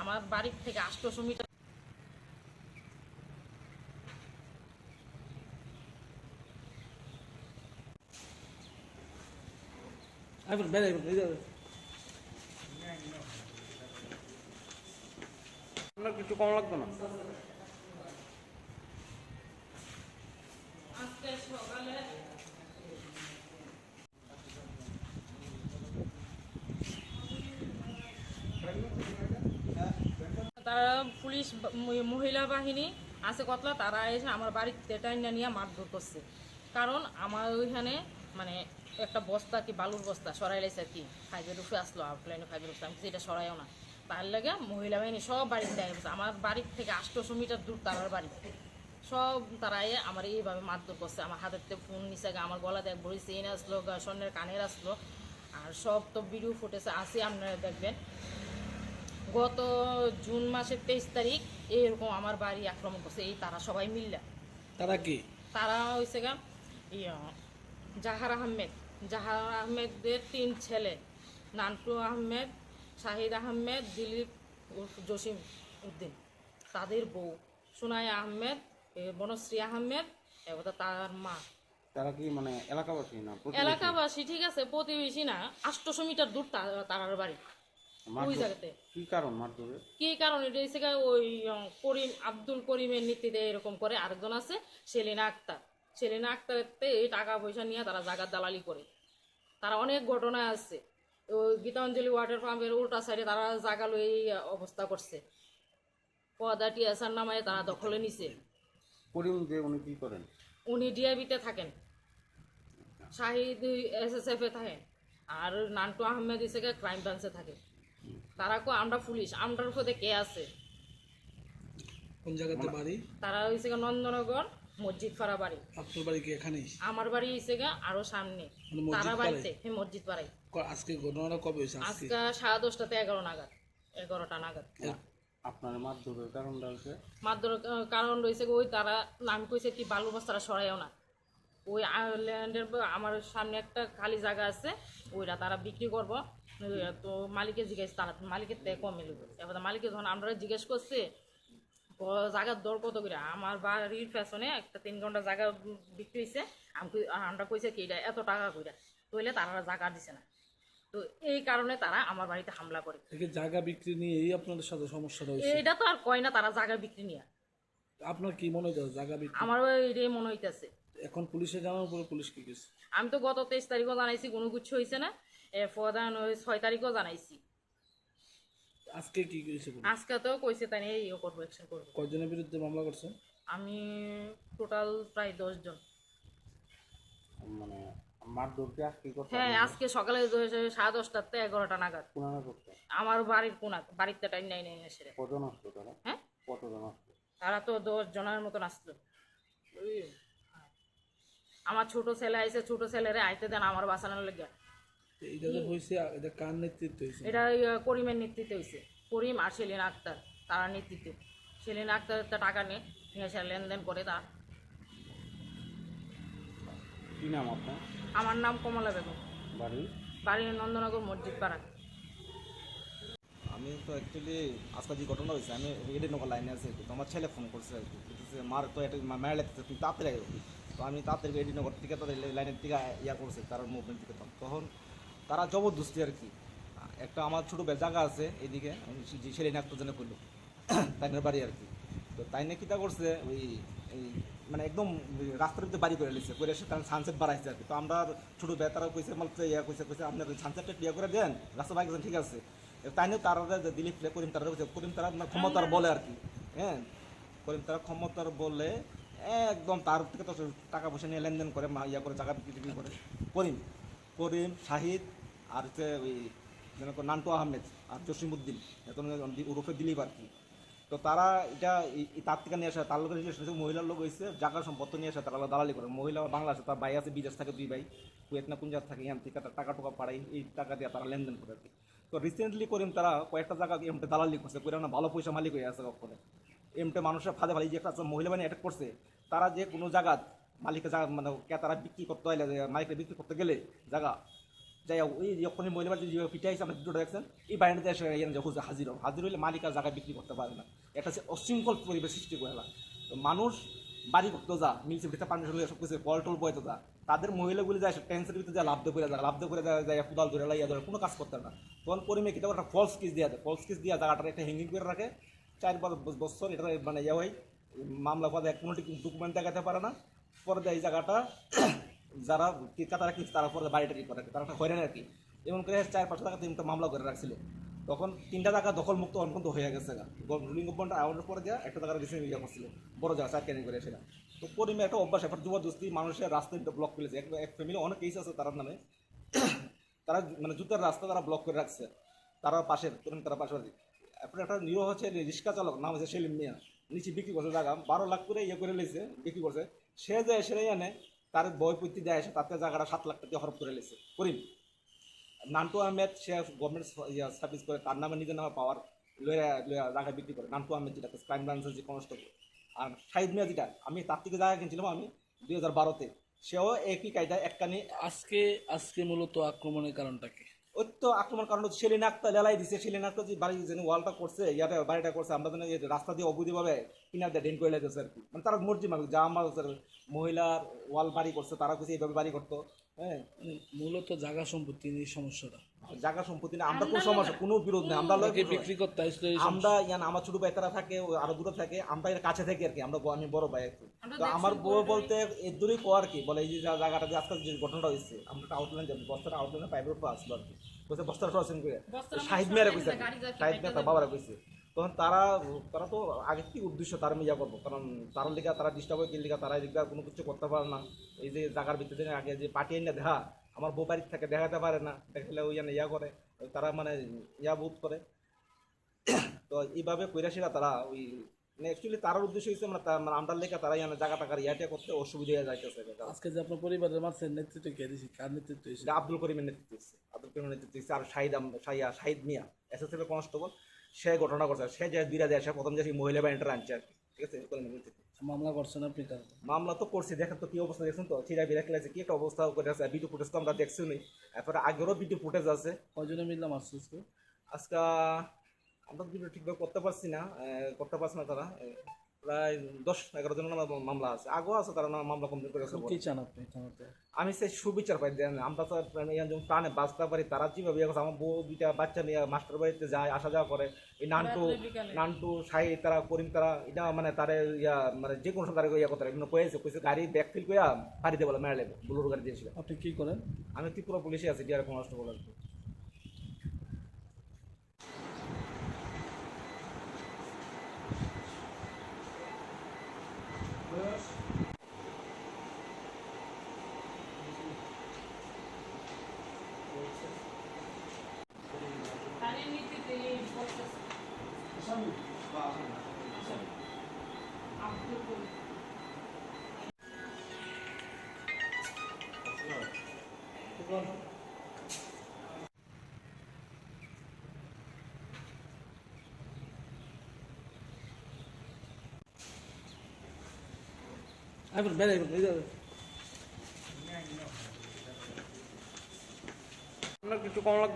আমার বাড়ির থেকে 800 মিটার। আপনার কিছু কম লাগতো না? আজকে সকালে তারা পুলিশ মহিলা বাহিনী আছে কতলা, তারা এসে আমার বাড়িতে টাইনা নিয়ে মারধর করছে। কারণ আমার ওইখানে মানে একটা বস্তা কি বালুর বস্তা সরাই লাইছে আর কি, ফাইভের রুফে আসলো, আউটলাইনে ফাইভের রুফে, আমি এটা সরাইও না। তার লাগে মহিলা বাহিনী সব বাড়িতে দেখা গেছে। আমার বাড়ির থেকে 800 মিটার দূর তারার বাড়ি, সব তারাই আমার এইভাবে মারধর করছে। আমার হাতের ফোন নিচে, আমার গলাতে এক ভরি চেইন আসলো, স্বর্ণের কানের আসলো, আর সব তো ভিডিও ফুটেজে আছে, আপনারা দেখবেন। গত জুন মাসের 23 তারিখ এরকম আমার বাড়ি আক্রমণ করছে এই তারা সবাই মিল্লা। তারা কি? তারা হয়েছে গা জাহার আহমেদ, জাহার আহমেদের 3 ছেলে, নান্টু আহমেদ, শাহিদ আহমেদ, দিলীপ জসিম উদ্দিন, তাদের বউ সুনায়া আহমেদ, বনশ্রী আহমেদ এবং তার মা। তারা কি মানে এলাকাবাসী না? এলাকাবাসী, ঠিক আছে, প্রতিবেশী না, 800 মিটার দূর তারার বাড়ি ওই জায়গাতে। কি কারণ মারধরের? কি কারণ এটা হচ্ছে ওই করিম, আব্দুল করিমের নীতিতে এরকম করে। আরেকজন আছে সেলিনা আক্তার, সেলিনা আক্তারতে এই টাকা পয়সা নিয়ে তারা জায়গার দালালি করে। তারা অনেক ঘটনা আছে। ওই গীতাঞ্জলি ওয়াটার পাম্পের উল্টা সাইডে তারা জায়গা লই এই অবস্থা করছে, পদা টিয়াসার নামায় তারা দখলে নিছে। করিম যে উনি কি করেন? উনি ডিআইবিতে থাকেন, শাহিদ SSF এ থাকেন, আর নান্টু আহমেদ হিসেবে ক্রাইম ব্রাঞ্চে থাকে। তারা কো আমরা পুলিশ, আমরার উপরে কে আছে? কোন জায়গাতে বাড়ি? তারা হয়েছে নন্দনগর মসজিদ পাড়া বাড়ি। আপনার বাড়ি কি এখানেই? আমার বাড়ি হয়েছে আরো সামনে, তারা বাড়িতে মসজিদ পাড়ায়। আজকে ঘটনাটা কবে হয়েছে? আজকে 10:30 11 নাগাদ, 11টা নাগাদ। আপনার মারধরের কারণটা হচ্ছে? মারধর কারণ রয়েছে ওই তারা নাম কইছে কি বালু বস্তারা সরাইও না। ওই আইল্যান্ডের আমার সামনে একটা খালি জায়গা আছে, ওইটা তারা বিক্রি করবো। তো মালিকে জিজ্ঞেস, তারা মালিকের থেকে কমে নেবে। এবার মালিকে যখন আমরা জিজ্ঞেস করছে জায়গার দর কত করে, আমার বাড়ির পেছনে একটা 3 ঘন্টা জায়গা বিক্রি হয়েছে, আমরা কইছে কি এটা এত টাকা কইরা, তইলে তারা জায়গা দিছে না। তো এই কারণে তারা আমার বাড়িতে হামলা করে। জায়গা বিক্রি নিয়েই আপনাদের সাথে সমস্যাটা হয়েছে? এটা তো আর কয় না তারা জায়গা বিক্রি নিয়ে। আপনার কি মনে হইতেছে জায়গা বিক্রি? আমার এটাই মনে হইতেছে। এখন পুলিশে জানার পরে পুলিশ কি কিছু? আমি তো গত 23 তারিখও জানাইছি, কোনো কিছু হয়েছে না। প্রধান 6 তারিখও জানাইছি। আজকে কি কইছে? আজকে তো কইছে তাই এই করবো, অ্যাকশন করবো। কয়জনের বিরুদ্ধে মামলা করছেন? আমি টোটাল প্রায় 10 জন। মানে মারধরকে আজকে করতে? হ্যাঁ, আজকে সকালে 10:30 থেকে 11টা নাগাদ কোনানা করতে আমার বাড়ির কোনা, বাড়িতে টাইম নাই নাই এসে। কজন আসতো তারা? হ্যাঁ, কতজন আসতো? তারা তো 10 জনের মতন আসতো। আমার ছোট ছেলে আইছে, ছোট ছেলেরে আইতে দেন আমার বাঁচানোর লেগে। এইটা যে হইছে, এটা কার নেতৃত্বে হইছে? এটা করিমের নেতৃত্বে হয়েছে, করিম আর সেলিনা আক্তার, তারা নেতৃত্বে। সেলিনা আক্তার টাকা নিয়ে এসে লেনদেন করে। তার কি নাম আপনার? আমার নাম কমলা বেগম, বাড়ি? বাড়ি নন্দনগর মসজিদ পাড়া। আমি তো অ্যাকচুয়ালি আজকে যে ঘটনা হয়েছে, আমি রেডি নগর লাইনে আছি, তো আমার ছেলে ফোন করছে আর কি, মার তো এটা মেরে লাগতেছে, তুই তাড়াতাড়ি আয়। তো আমি তাড়াতাড়ি রেডি নগর থেকে তাদের লাইনের থেকে ইয়া করছে, তার মুভমেন্ট থেকে। তখন তারা জবরদস্তি আর কি, একটা আমার ছোটো জায়গা আছে এইদিকে, যে ছেলে নাকতো জন্য করলো তাইনের বাড়ি আর কি। তো তাইনে কীটা করছে, ওই এই মানে একদম রাস্তার ভিতরে বাড়ি করে নিচ্ছে, করে এসে তারা সানসেট বাড়াইছে আর কি। তো আমরা ছোটো তারা কইছে মাত্র ইয়া কইছে আপনার সানসেটটা ইয়া করে দেন, রাস্তা বাইক ঠিক আছে। তাই নিয়ে তারা দিলীপ করিম তারা করিম তারা ক্ষমতার বলে আর কি। হ্যাঁ, করিম তারা ক্ষমতার বলে একদম তার থেকে তো টাকা পয়সা নিয়ে লেনদেন করে, ইয়া করে জায়গা বিক্রি করে। করিম শাহিদ আর হচ্ছে ওই যেন নান্টু আহমেদ আর জসিমউদ্দিন, এখন ওরফে দিলীপ আর কি। তো তারা এটা তার থেকে নিয়ে আসে, তার লোকের রিলেশন মহিলার লোক হয়েছে, জায়গা সম্পত্তি নিয়ে আসে, তারা দালালি করে। মহিলা বাংলাদেশে, তার ভাই আছে বিদেশ থাকে, 2 ভাই, কুয়েত না কোন জায়গা থাকে, এখান থেকে টাকা টাকা পাড়াই, এই টাকা দিয়ে তারা লেনদেন করে আর কি। তো রিসেন্টলি করিম তারা কয়েকটা জায়গা এমটে দালালি করছে, করে না ভালো পয়সা মালিক হয়ে আছে কখনো। এমটে মানুষের ফাঁদে ফালি যে একটা মহিলা বাহিনী অ্যাটাক করছে, তারা যে কোনো জায়গা মালিকের জায়গা মানে তারা বিক্রি করতে হলে, মালিকরা বিক্রি করতে গেলে জায়গা, যাই হোক, ওই যখন মহিলা বাড়ি যে পিঠে আছে আমরা দুটো দেখছেন, এই বাড়িতে এসে হাজির হবে, হাজির হইলে মালিক আর জায়গা বিক্রি করতে পারে না। এটা হচ্ছে অশৃঙ্খল পরিবেশ সৃষ্টি করে না। তো মানুষ বাড়ি করতে যা মিউনিসিপালিটিতে পারমিশন সব কিছু কল টল বইতে যা, তাদের মহিলাগুলি যায় টেন্সের ভিতরে যা লাভ করে যায়, লাভ করে যায় কোদাল ধরে লাইয়া ধরে কোনো কাজ করতে না। তখন পরিমেয় কিতাব একটা ফলস কেস দেওয়া যায়, ফলস কেস দিয়ে জায়গাটা একটা হ্যাঙ্গিং করে রাখে 4 বছর। এটা মানে ইয়ে হয়, মামলা পদে কোনো ডকুমেন্ট দেখাতে পারে না। পরে দেয় এই জায়গাটা যারা তারা কি তারা পরে বাড়িটা কি করে, তারা একটা হয়রান আর কি। এমন করে 4-5 টাকা 3টা মামলা করে রাখছিল। তখন 3টা জায়গা দখল মুক্ত অনন্ত হয়ে গেছে। রুলিং গভর্নমেন্ট আওয়ারের পরে দেওয়া একটা জায়গা রিসেন্ট ইয়ে করছিল, বড় জায়গা 4 ক্যানি করে সেটা। তো পরিমেয় একটা অভ্যাস, এবার জবরদস্তি মানুষের রাস্তায় ব্লক করেছে। এক ফ্যামিলি অনেক কেস আছে তার নামে, তারা মানে জুতার রাস্তা তারা ব্লক করে রাখছে, তারা পাশের তারা পাশের। এখন একটা নিরহ হচ্ছে রিক্সা চালক, নাম হচ্ছে সেলিম মিয়া, নিচে বিক্রি করছে জায়গা 12 লাখ করে ইয়ে করে লেছে, বিক্রি করছে। সে যায় সেটাই আনে, তার বই পৈতি দেয় এসে, তাতে জায়গাটা 7 লাখ টাকা হরপ করে লেছে করিম। নান্টু আহমেদ সে গভর্নমেন্ট সার্ভিস করে, তার নামে নিজের নামে পাওয়ার লয়ে জায়গা বিক্রি করে। নান্টু আহমেদ যেটা ক্রাইম ব্রাঞ্চের যে কনস্টেবল। আর শাহিদ মিয়া যেটা, আমি তার থেকে জায়গা কিনছিলাম আমি 2012-তে, সেও একই কায়দায় একখানি। আজকে মূলত আক্রমণের কারণটা কি? ওই তো আক্রমণ কারণ হচ্ছে সেলিন আক্তার লেলাই দিছে। সেলিন আক্তার যে বাড়ি যে ওয়ালটা করছে, ইয়াতে বাড়িটা করছে, আমরা যেন রাস্তা দিয়ে অবৈধভাবে কিনার দিয়ে ডেন করে লাগতেছে আর কি। মানে তারা মর্জি মালিক, যা আমার মহিলার ওয়াল বাড়ি করছে তারা কিছু এইভাবে বাড়ি করতো। হ্যাঁ, মানে মূলত জায়গা সম্পত্তি নিয়ে সমস্যাটা। জায়গা সম্পত্তি না, আমরা কোনো সমস্যা কোনো বিরোধ নেই। আমরা বিক্রি করতে আসলে আমরা আমার ছোট ভাই তারা থাকে আরো দূরে থাকে, আমরা এর কাছে থাকি আর কি। আমি বড় ভাই আর কি। আমরা তো আমার বউ বলতে এর দূরেই কো আর কি বলে, এই যে জায়গাটা যে আজকাল যে ঘটনাটা হয়েছে, আমরা আউটলাইন যাবো, বস্তাটা আউটলাইনে পাইপের উপর আসলো আর কি। বলছে বস্তাটা ক্রসিং করে শাহিদ মিয়ারা কইছে, শাহিদ মিয়া তার বাবারা কইছে। তখন তারা তো আগে কি উদ্দেশ্য তার মিয়া করবো, কারণ তার লিগা তারা ডিস্টার্ব হয়ে লিগা তারা এদিকে কোনো কিছু করতে পারে না। এই যে জায়গার ভিতরে আগে যে পার্টি না দেখা, আমার বউ বাড়ির থেকে দেখাতে পারে না, দেখলে ওই ইয়া করে, তারা মানে ইয়া বোধ করে। তো এইভাবে কৈরাসীরা তারা ওই অ্যাকচুয়ালি তার উদ্দেশ্য হচ্ছে মানে আমরা লেখা তারা ইয়ানে জায়গা টাকার ইয়াটা করতে অসুবিধা হয়ে যাইতেছে। আজকে যে আপনার পরিবারের মাঝে নেতৃত্ব কে দিয়েছে, কার নেতৃত্ব দিয়েছে? এটা আব্দুল করিমের নেতৃত্ব দিচ্ছে, আব্দুল করিমের নেতৃত্ব দিচ্ছে। আর শাহিদ মিয়া এসএসএফ কনস্টেবল, সে ঘটনা করছে। সে যে বিরাজে আসে প্রথম যে মহিলা বাহিনীটা আনছে আর কি, ঠিক আছে। করিমের নেতৃত্বে মামলা করছেন আপনি কার? মামলা তো করছি, দেখেন তো কি অবস্থা দেখছেন তো, চিরা বিরা খেলেছে কি একটা অবস্থা করে আছে। ভিডিও ফুটেজ তো আমরা দেখছি নি, এরপরে আগেরও ভিডিও ফুটেজ আছে। কয়জনে মিললাম আসছে আজকে আমরা ভিডিও ঠিকভাবে করতে পারছি না তারা প্রায় 10-11 জনের মামলা আছে, আগেও আছে তারা মামলা কমপ্লিট করেছে। কি চান আপনি থানাতে? আমি সেই সুবিচার পাই দেন, আমরা তো যেমন প্রাণে বাঁচতে পারি, তারা যেভাবে ইয়ে করছে। আমার বউ 2টা বাচ্চা নিয়ে মাস্টার বাড়িতে যায়, আসা যাওয়া করে। এই নান্টু শাহিদ তারা করিম তারা এটা মানে তারা ইয়া মানে যে কোনো সময় তারা ইয়া করতে এগুলো কয়েছে গাড়ি ব্যাকফিল করে বাড়িতে বলে মেরে লেবে, বুলোর গাড়ি দিয়েছিল। আপনি কি করেন? আমি ত্রিপুরা পুলিশে আছি, ডিআর কনস্টেবল আর কি। তাদের নীতিতে এই বলতেছে আব্দুল করিম। একটু কম লাগবে।